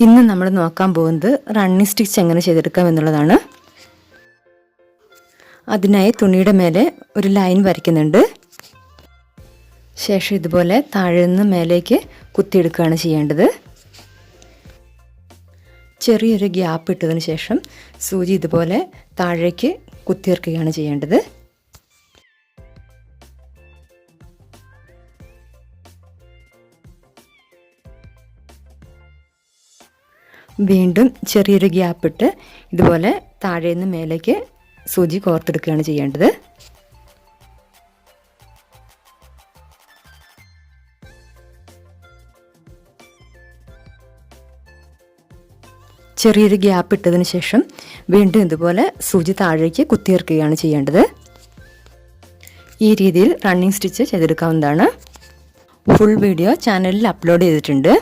ഇന്ന് നമ്മൾ നോക്കാൻ പോകുന്നത് റണ്ണിങ് സ്റ്റിച്ച് എങ്ങനെ ചെയ്തെടുക്കാം എന്നുള്ളതാണ്. അതിനായി തുണിയുടെ മേലെ ഒരു ലൈൻ വരയ്ക്കുന്നുണ്ട്. ശേഷം ഇതുപോലെ താഴെ നിന്ന് മേലേക്ക് കുത്തിയെടുക്കുകയാണ് ചെയ്യേണ്ടത്. ചെറിയൊരു ഗ്യാപ്പ് ഇട്ടതിന് ശേഷം സൂചി ഇതുപോലെ താഴേക്ക് കുത്തിയിറക്കുകയാണ് ചെയ്യേണ്ടത്. വീണ്ടും ചെറിയൊരു ഗ്യാപ്പ് ഇട്ട് ഇതുപോലെ താഴെ നിന്ന് മേലേക്ക് സൂചി കോർത്തെടുക്കുകയാണ് ചെയ്യേണ്ടത്. ചെറിയൊരു ഗ്യാപ്പ് ഇട്ടതിന് ശേഷം വീണ്ടും ഇതുപോലെ സൂചി താഴേക്ക് കുത്തിയിറക്കുകയാണ് ചെയ്യേണ്ടത്. ഈ രീതിയിൽ റണ്ണിങ് സ്റ്റിച്ച് ചെയ്തെടുക്കാവുന്നതാണ്. ഫുൾ വീഡിയോ ചാനലിൽ അപ്ലോഡ് ചെയ്തിട്ടുണ്ട്.